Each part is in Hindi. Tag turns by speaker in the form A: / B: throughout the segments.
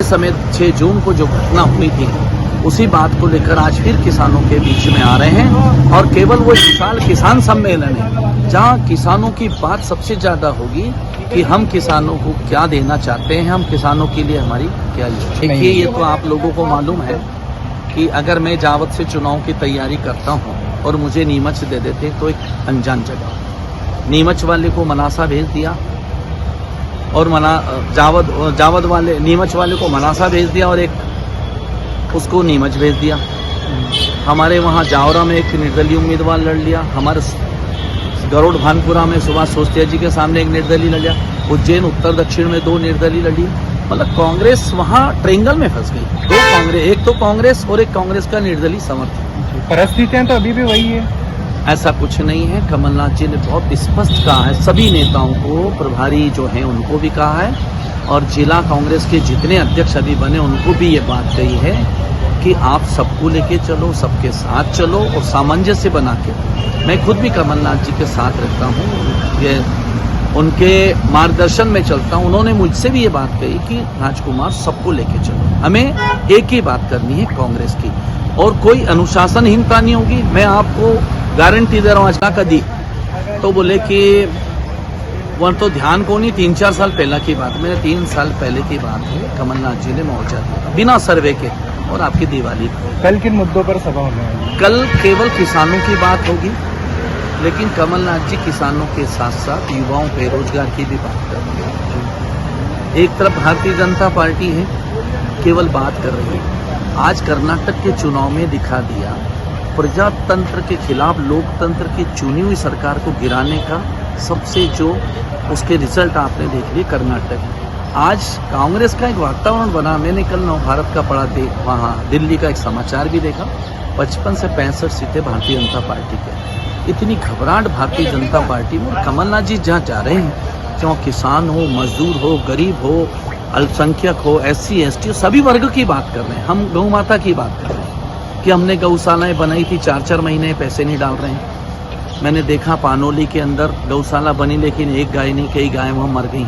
A: समय 6 जून को जो घटना हुई थी, उसी बात को लेकर आज फिर किसानों के बीच में आ रहे हैं। और केवल वो विशाल किसान सम्मेलन है जहां किसानों की बात सबसे ज़्यादा होगी कि हम किसानों को क्या देना चाहते हैं, हम किसानों के लिए हमारी क्या योजना। देखिए, ये तो आप लोगों को मालूम है कि अगर मैं जावद से चुनाव की तैयारी करता हूँ और मुझे नीमच दे देते तो एक अनजान जगह, नीमच वाले को मनासा भेज दिया और जावद वाले नीमच वाले को मनासा भेज दिया और एक उसको नीमच भेज दिया। हमारे वहाँ जावरा में एक निर्दलीय उम्मीदवार लड़ लिया, हमारे गरुड़ भानपुरा में सुभाष सोस्तिया जी के सामने एक निर्दलीय लड़ लिया, उज्जैन उत्तर दक्षिण में 2 निर्दलीय लड़ी। मतलब कांग्रेस वहाँ ट्रेंगल में फंस गई। 2 कांग्रेस, एक तो कांग्रेस और एक कांग्रेस का निर्दलीय समर्थन।
B: परिस्थितियां तो अभी भी वही है।
A: ऐसा कुछ नहीं है। कमलनाथ जी ने बहुत स्पष्ट कहा है, सभी नेताओं को, प्रभारी जो हैं उनको भी कहा है और जिला कांग्रेस के जितने अध्यक्ष अभी बने उनको भी ये बात कही है कि आप सबको लेके चलो, सबके साथ चलो और सामंजस्य बना के। मैं खुद भी कमलनाथ जी के साथ रहता हूँ, ये उनके मार्गदर्शन में चलता हूँ। उन्होंने मुझसे भी ये बात कही कि राजकुमार सबको लेके चलो, हमें एक ही बात करनी है कांग्रेस की और कोई अनुशासनहीनता नहीं होगी। मैं आपको गारंटी दे रहा हूँ। आज का दी तो बोले कि वह तो ध्यान को नहीं, 3-4 साल पहले की बात, मेरे 3 साल पहले की बात है, कमलनाथ जी ने मोर्चा दिया बिना सर्वे के और आपकी दिवाली पर।
B: कल किन मुद्दों पर सभा होने वाली है?
A: कल केवल किसानों की बात होगी, लेकिन कमलनाथ जी किसानों के साथ साथ युवाओं बेरोजगार की भी बात कर रहे हैं। एक तरफ भारतीय जनता पार्टी है, केवल बात कर रही है। आज कर्नाटक के चुनाव में दिखा दिया, प्रजातंत्र के खिलाफ लोकतंत्र की चुनी हुई सरकार को गिराने का सबसे जो उसके रिजल्ट आपने देख लिए कर्नाटक में। आज कांग्रेस का एक वातावरण बना। मैंने कल नव भारत का पढ़ा थे, वहाँ दिल्ली का एक समाचार भी देखा, 55 से 65 सीटें भारतीय जनता पार्टी के। इतनी घबराहट भारतीय जनता पार्टी में। कमलनाथ जी जहाँ जा रहे हैं, चाहे किसान हो, मजदूर हो, गरीब हो, अल्पसंख्यक हो, SC ST सभी वर्ग की बात कर रहे हैं। हम गौ माता की बात कर रहे हैं कि हमने गौशालाएं बनाई थी, 4-4 महीने पैसे नहीं डाल रहे हैं। मैंने देखा पानोली के अंदर गौशाला बनी लेकिन एक गाय नहीं, कई गायें वहाँ मर गई।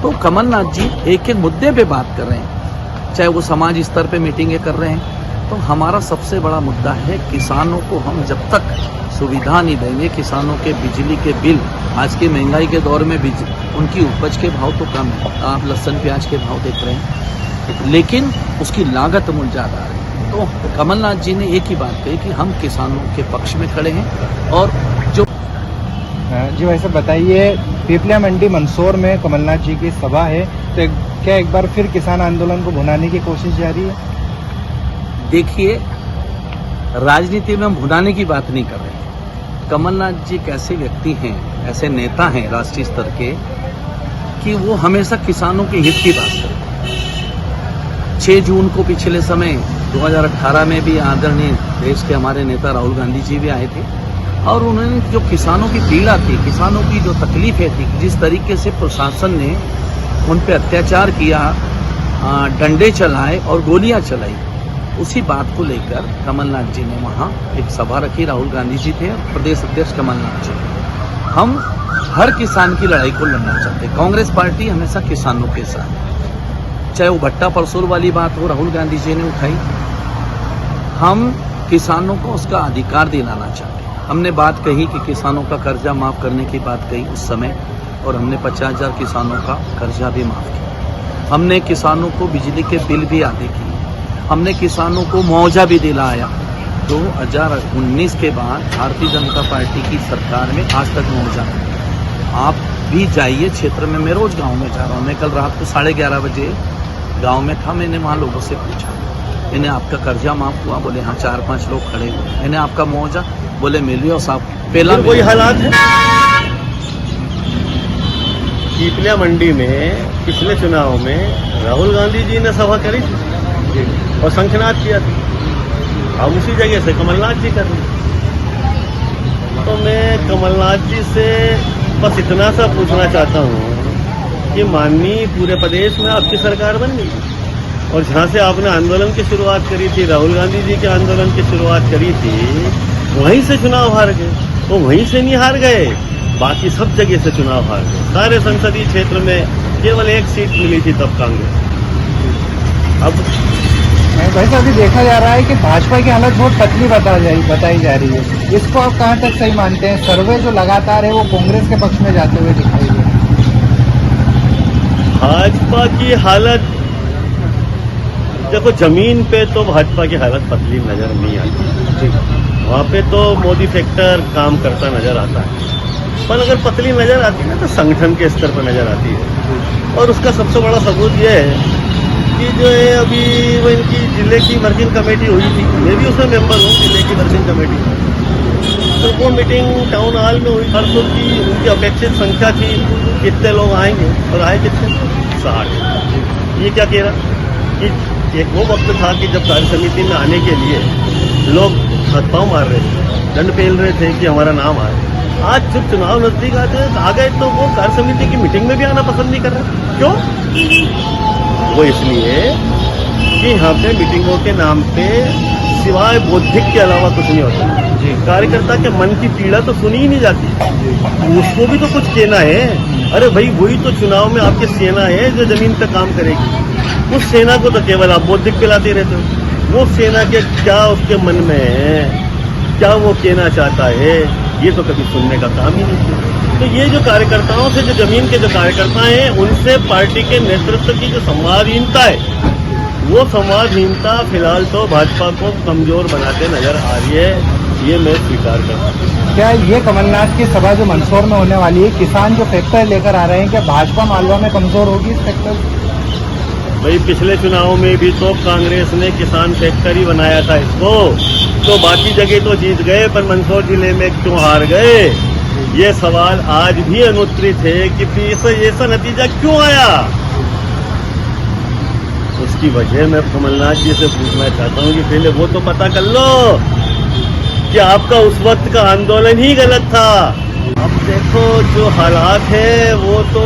A: तो कमलनाथ जी एक एक मुद्दे पे बात कर रहे हैं, चाहे वो समाज स्तर पे मीटिंगें कर रहे हैं। तो हमारा सबसे बड़ा मुद्दा है किसानों को हम जब तक सुविधा नहीं देंगे, किसानों के बिजली के बिल, आज की महंगाई के दौर में उनकी उपज के भाव तो कम है, आप लहसुन प्याज के भाव देख रहे हैं, लेकिन उसकी लागत मूल्य ज़्यादा है। तो कमलनाथ जी ने एक ही बात कही कि हम किसानों के पक्ष में खड़े हैं। और जो
B: जी वैसे बताइए, पीपलिया मंडी मंदसौर में कमलनाथ जी की सभा है, तो क्या एक बार फिर किसान आंदोलन को भुनाने की कोशिश जारी है?
A: देखिए, राजनीति में हम भुनाने की बात नहीं कर रहे। कमलनाथ जी कैसे व्यक्ति हैं, ऐसे नेता हैं राष्ट्रीय स्तर के कि वो हमेशा किसानों के हित की बात करते हैं। 6 जून को पिछले समय 2018 में भी आदरणीय देश के हमारे नेता राहुल गांधी जी भी आए थे और उन्होंने जो किसानों की पीड़ा थी, किसानों की जो तकलीफें थी, जिस तरीके से प्रशासन ने उन पर अत्याचार किया, डंडे चलाए और गोलियां चलाई, उसी बात को लेकर कमलनाथ जी ने वहाँ एक सभा रखी। राहुल गांधी जी थे, प्रदेश अध्यक्ष कमलनाथ जी। हम हर किसान की लड़ाई को लड़ना चाहते हैं। कांग्रेस पार्टी हमेशा किसानों के साथ, चाहे वो भट्टा परसोल वाली बात हो, राहुल गांधी जी ने उठाई। हम किसानों को उसका अधिकार दिलाना चाहते हैं। हमने बात कही कि किसानों का कर्जा माफ़ करने की बात कही उस समय, और हमने 50,000 किसानों का कर्जा भी माफ़ किया। हमने किसानों को बिजली के बिल भी आदे किए। हमने किसानों को मुआवजा भी दिलाया। 2019 के बाद भारतीय जनता पार्टी की सरकार में आज तक मुआवजा नहीं। आप भी जाइए क्षेत्र में, मैं रोज़ गाँव में जा रहा हूँ। मैं कल रात को 11:30 बजे गाँव में था। मैंने वहाँ लोगों से पूछा, मैंने आपका कर्जा माफ़ हुआ? बोले हाँ। 4-5 लोग खड़े हुए। मैंने आपका मुआवजा? बोले मिल लिया साहब। पहला
C: कोई हालात है पीपलिया मंडी में पिछले चुनाव में राहुल गांधी जी ने सभा करी थी और शंखनाद किया था। अब उसी जगह से कमलनाथ जी कर रहे। तो मैं कमलनाथ जी से बस इतना सा पूछना चाहता हूँ कि माननीय पूरे प्रदेश में आपकी सरकार बन गई और जहाँ से आपने आंदोलन की शुरुआत करी थी, राहुल गांधी जी के आंदोलन की शुरुआत करी थी, वहीं से चुनाव हार गए। वो वहीं से नहीं हार गए, बाकी सब जगह से चुनाव हार गए। सारे संसदीय क्षेत्र में केवल 1 सीट मिली थी तब कांग्रेस। अब
B: भाई साहब अभी देखा जा रहा है कि भाजपा की हालत बहुत पतली बताई जा रही है, इसको आप कहाँ तक सही मानते हैं? सर्वे जो लगातार है वो कांग्रेस के पक्ष में जाते हुए दिखाई दे रहे हैं।
C: भाजपा की हालत, देखो जमीन पे तो भाजपा की हालत पतली नजर नहीं आती, वहाँ पे तो मोदी फैक्टर काम करता नजर आता है। पर अगर पतली नजर आती है ना तो संगठन के स्तर पर नजर आती है। और उसका सबसे बड़ा सबूत ये है कि जो है अभी वो इनकी जिले की वर्किंग कमेटी हुई थी, मैं भी उसमें मेंबर हूँ जिले की वर्किंग कमेटी। तो वो मीटिंग टाउन हॉल में हुई परसों की, उनकी अपेक्षित संख्या थी कितने लोग आएंगे, और आए कितने? 60। ये क्या कह रहा कि एक वो वक्त था कि जब कार्य समिति में आने के लिए लोग हाथ-पांव मार रहे थे, दंड पेल रहे थे कि हमारा नाम आए। आज जब चुनाव नजदीक आ गए तो वो कार्य समिति की मीटिंग में भी आना पसंद नहीं कर रहे। क्यों? वो इसलिए कि यहाँ पे मीटिंगों के नाम पे सिवाय बौद्धिक के अलावा कुछ नहीं होता। कार्यकर्ता के मन की पीड़ा तो सुनी ही नहीं जाती, उसको भी तो कुछ कहना है। अरे भाई वही तो चुनाव में आपकी सेना है जो जमीन पे काम करेगी, उस सेना को तो केवल आप बौद्धिक पिलाते रहते हो। वो सेना के क्या उसके मन में है, क्या वो कहना चाहता है, ये तो कभी सुनने का काम ही नहीं किया। तो ये जो कार्यकर्ताओं से, जो जमीन के जो कार्यकर्ता हैं, उनसे पार्टी के नेतृत्व की जो संवादहीनता है, वो संवादहीनता फिलहाल तो भाजपा को कमजोर बनाते नजर आ रही है। ये मैं स्वीकार करता हूँ।
B: क्या ये कमलनाथ की सभा जो मंदसौर में होने वाली है, किसान जो फैक्टर लेकर आ रहे हैं, क्या भाजपा मालवा में कमजोर होगी इस फैक्टर?
C: भाई पिछले चुनाव में भी तो कांग्रेस ने किसान फैक्टर ही बनाया था इसको, तो बाकी जगह तो जीत गए, पर मंदसौर जिले में क्यों हार गए? ये सवाल आज भी अनुत्तरित है कि फिर ऐसा नतीजा क्यों आया। उसकी वजह मैं कमलनाथ जी से पूछना चाहता हूं कि पहले वो तो पता कर लो कि आपका उस वक्त का आंदोलन ही गलत था। अब देखो जो हालात है वो तो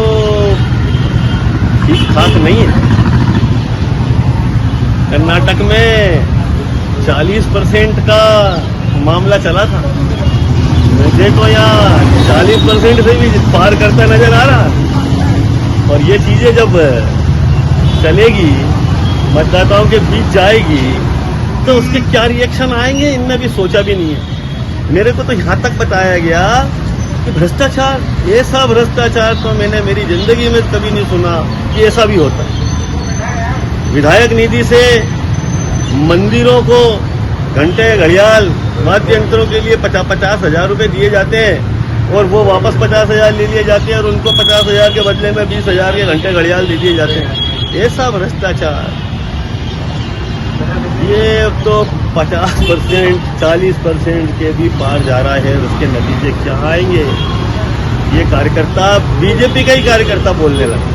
C: ठीक ठाक नहीं है। कर्नाटक में 40% का मामला चला था, मुझे तो यहाँ 40% से भी पार करता नजर आ रहा। और ये चीजें जब चलेगी, मतदाताओं के बीच जाएगी, तो उसके क्या रिएक्शन आएंगे, इनमें भी सोचा भी नहीं है। मेरे को तो यहाँ तक बताया गया कि भ्रष्टाचार, ऐसा भ्रष्टाचार तो मैंने मेरी जिंदगी में कभी नहीं सुना कि ऐसा भी होता है। विधायक निधि से मंदिरों को घंटे, घड़ियाल, वाद्य यंत्रों के लिए 50,000 रुपए दिए जाते हैं, और वो वापस 50,000 ले लिए जाते हैं, और उनको 50,000 के बदले में 20,000 के घंटे, घड़ियाल दे दिए जाते हैं। ऐसा भ्रष्टाचार, ये अब तो 50%, 40% के भी पार जा रहा है। उसके नतीजे क्या आएंगे, ये कार्यकर्ता, बीजेपी का ही कार्यकर्ता बोलने लगा।